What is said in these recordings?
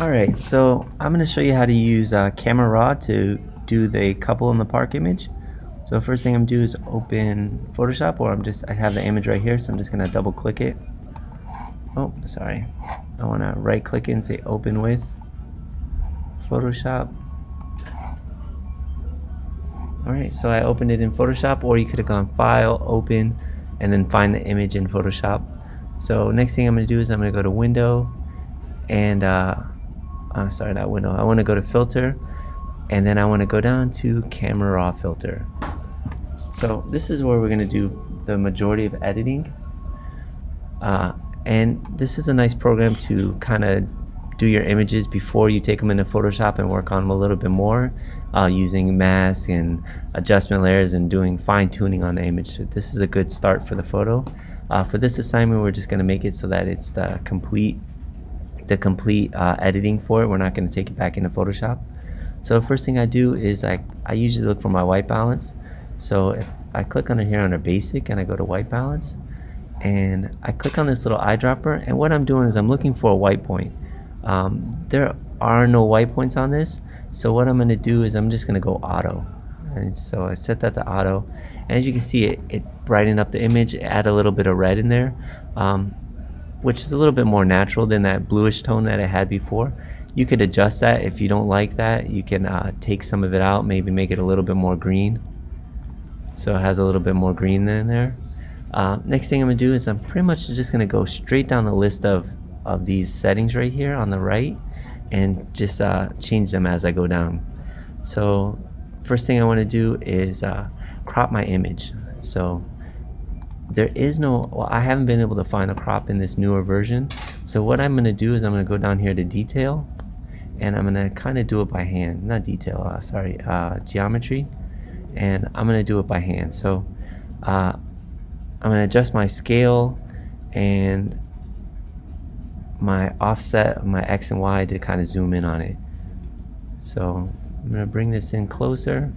Alright, so I'm going to show you how to use Camera Raw to do the couple in the park image. So first thing I'm going to do is open Photoshop, or I have the image right here, so I'm just going to double click it. Oh, sorry. I want to right click it and say open with Photoshop. Alright, so I opened it in Photoshop, or you could have gone File, Open, and then find the image in Photoshop. So next thing I'm going to do is I'm going to go to Window, and sorry, not Window. I want to go to Filter, and then I want to go down to Camera Raw Filter. So this is where we're going to do the majority of editing. And this is a nice program to kind of do your images before you take them into Photoshop and work on them a little bit more, using mask and adjustment layers and doing fine-tuning on the image. So this is a good start for the photo. For this assignment, we're just going to make it so that it's the complete editing for it. We're not going to take it back into Photoshop. So first thing I do is I usually look for my white balance. So if I click on it here under basic and I go to white balance, and I click on this little eyedropper, and what I'm doing is I'm looking for a white point. There are no white points on this, so what I'm going to do is I'm just going to go auto, and so I set that to auto, and as you can see, it brightened up the image, add a little bit of red in there, which is a little bit more natural than that bluish tone that it had before. You could adjust that. If you don't like that, you can take some of it out, maybe make it a little bit more green, so it has a little bit more green in there. Next thing I'm going to do is I'm pretty much just going to go straight down the list of these settings right here on the right, and just change them as I go down. So first thing I want to do is crop my image. So there is no, well, I haven't been able to find a crop in this newer version. So what I'm going to do is I'm going to go down here to detail, and I'm going to kind of do it by hand. Not detail, sorry, geometry, and I'm going to do it by hand. So I'm going to adjust my scale and my offset, my X and Y, to kind of zoom in on it. So I'm going to bring this in closer.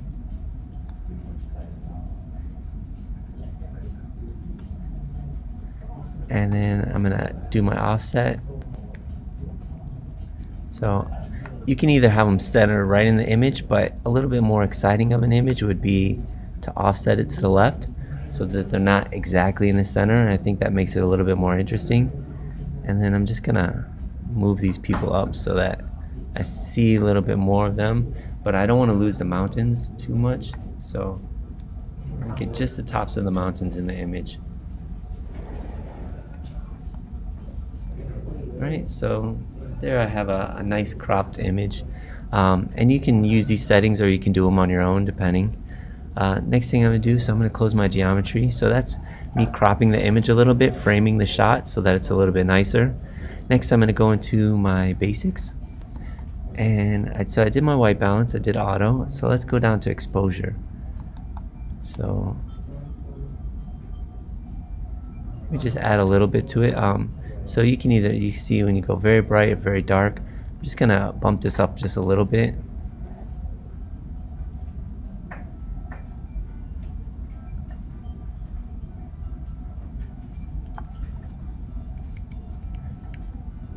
And then I'm going to do my offset. So you can either have them centered right in the image, but a little bit more exciting of an image would be to offset it to the left, so that they're not exactly in the center, and I think that makes it a little bit more interesting. And then I'm just gonna move these people up so that I see a little bit more of them, but I don't want to lose the mountains too much, so I get just the tops of the mountains in the image. Alright, so there I have a nice cropped image, and you can use these settings or you can do them on your own depending. Next thing I'm going to do, so I'm going to close my geometry. So that's me cropping the image a little bit, framing the shot so that it's a little bit nicer. Next I'm going to go into my basics. And so I did my white balance, I did auto. So let's go down to exposure. So let me just add a little bit to it. So you can you see when you go very bright or very dark. I'm just going to bump this up just a little bit.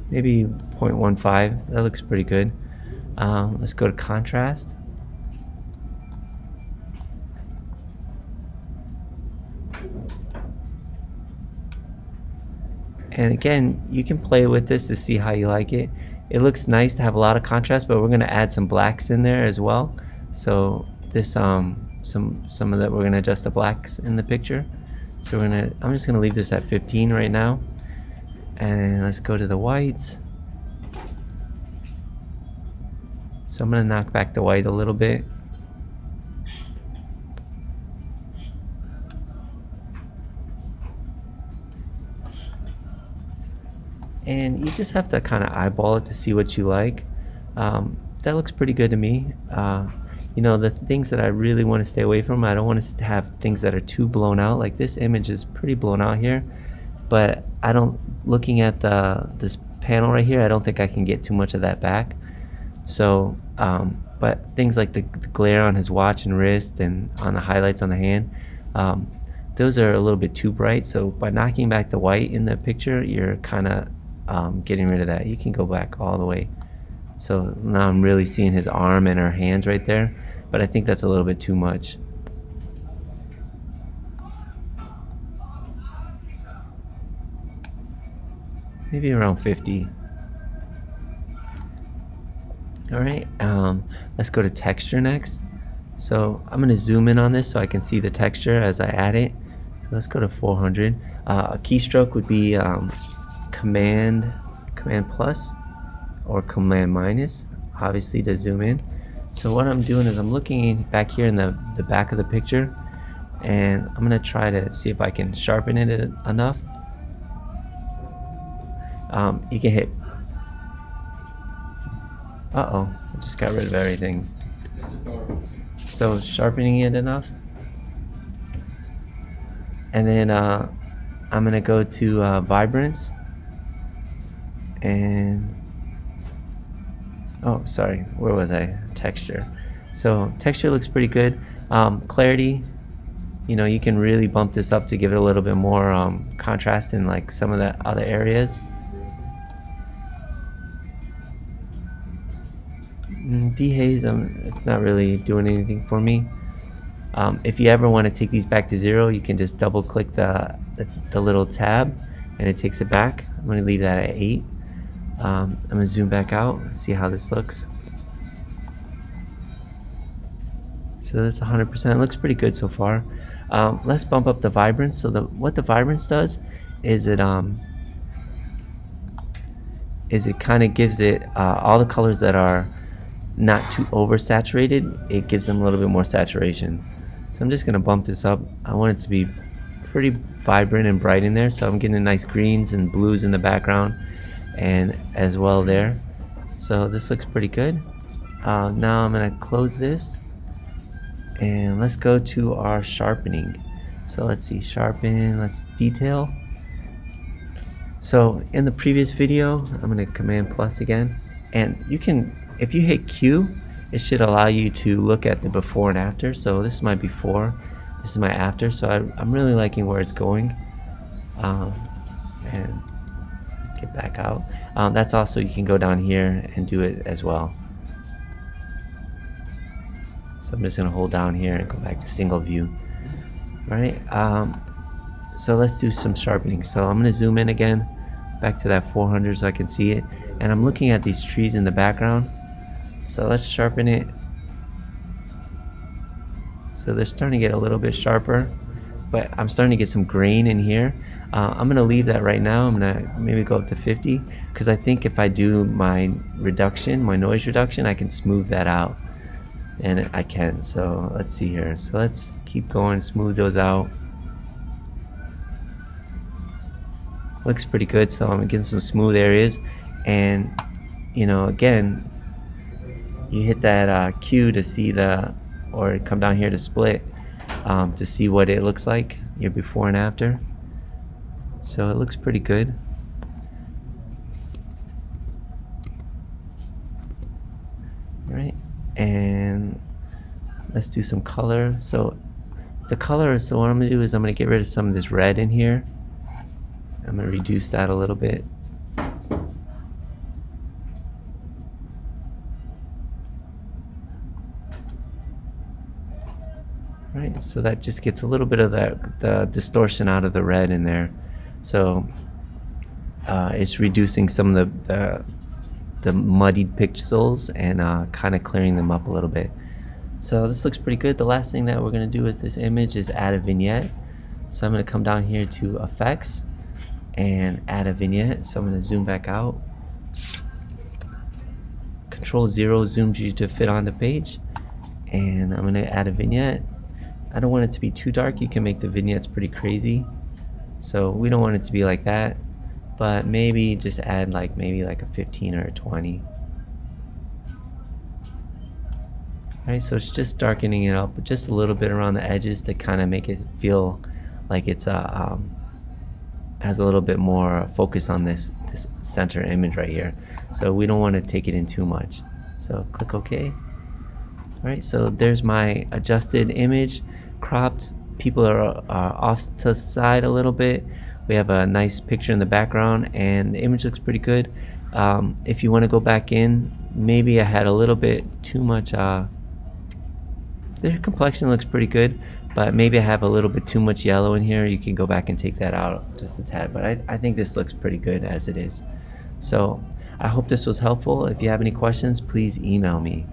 Maybe 0.15, that looks pretty good. Let's go to contrast. And again, you can play with this to see how you like it. It looks nice to have a lot of contrast, but we're going to add some blacks in there as well. So this some of that, we're going to adjust the blacks in the picture. So I'm just going to leave this at 15 right now. And let's go to the whites. So I'm going to knock back the white a little bit. And you just have to kind of eyeball it to see what you like. That looks pretty good to me. You know, the things that I really want to stay away from, I don't want to have things that are too blown out. Like this image is pretty blown out here, but looking at this panel right here, I don't think I can get too much of that back. So but things like the glare on his watch and wrist and on the highlights on the hand, those are a little bit too bright. So by knocking back the white in the picture, you're kind of getting rid of that. You can go back all the way So now I'm really seeing his arm and her hands right there, but I think that's a little bit too much. Maybe around 50. All right, let's go to texture next. So I'm gonna zoom in on this so I can see the texture as I add it. So let's go to 400. A keystroke would be command plus or command minus, obviously, to zoom in. So what I'm doing is I'm looking back here in the back of the picture, and I'm gonna try to see if I can sharpen it enough. You can hit. I just got rid of everything. So sharpening it enough, and then I'm gonna go to vibrance, and sorry, where was I? Texture. So texture looks pretty good. Clarity, you can really bump this up to give it a little bit more contrast in like some of the other areas. Dehaze, it's not really doing anything for me. If you ever want to take these back to 0, you can just double click the little tab and it takes it back. I'm going to leave that at 8. I'm going to zoom back out, see how this looks. So that's 100%. It looks pretty good so far. Let's bump up the vibrance. So what the vibrance does is it kind of gives it all the colors that are not too oversaturated. It gives them a little bit more saturation. So I'm just going to bump this up. I want it to be pretty vibrant and bright in there, so I'm getting nice greens and blues in the background and as well there. So this looks pretty good. Now I'm going to close this and let's go to our sharpening. So let's see, sharpen, let's detail. So in the previous video, I'm going to command plus again, and you can, if you hit Q, it should allow you to look at the before and after. So this is my before, this is my after. So I'm really liking where it's going. And get back out. That's also, you can go down here and do it as well. So I'm just gonna hold down here and go back to single view. All right, so let's do some sharpening. So I'm gonna zoom in again, back to that 400 so I can see it. And I'm looking at these trees in the background. So let's sharpen it. So they're starting to get a little bit sharper, but I'm starting to get some grain in here. I'm gonna leave that right now. I'm gonna maybe go up to 50, because I think if I do my reduction, my noise reduction, I can smooth that out. And I can, so let's see here. So let's keep going, smooth those out. Looks pretty good, so I'm getting some smooth areas. And again, you hit that Q to see or come down here to split, to see what it looks like, your before and after. So it looks pretty good. All right, and let's do some color. So the color, so what I'm gonna do is I'm gonna get rid of some of this red in here. I'm gonna reduce that a little bit. Right, so that just gets a little bit of the distortion out of the red in there. So it's reducing some of the muddied pixels and kind of clearing them up a little bit. So this looks pretty good. The last thing that we're going to do with this image is add a vignette. So I'm going to come down here to effects and add a vignette. So I'm going to zoom back out. Control 0 zooms you to fit on the page, and I'm going to add a vignette. I don't want it to be too dark. You can make the vignettes pretty crazy, so we don't want it to be like that, but maybe just add maybe like a 15 or a 20. Alright, so it's just darkening it up just a little bit around the edges to kind of make it feel like it's has a little bit more focus on this center image right here. So we don't want to take it in too much. So click OK. Alright, so there's my adjusted image, cropped. People are off to the side a little bit. We have a nice picture in the background, and the image looks pretty good. If you want to go back in, maybe I had a little bit too much, their complexion looks pretty good, but maybe I have a little bit too much yellow in here. You can go back and take that out just a tad, but I think this looks pretty good as it is. So I hope this was helpful. If you have any questions, please email me.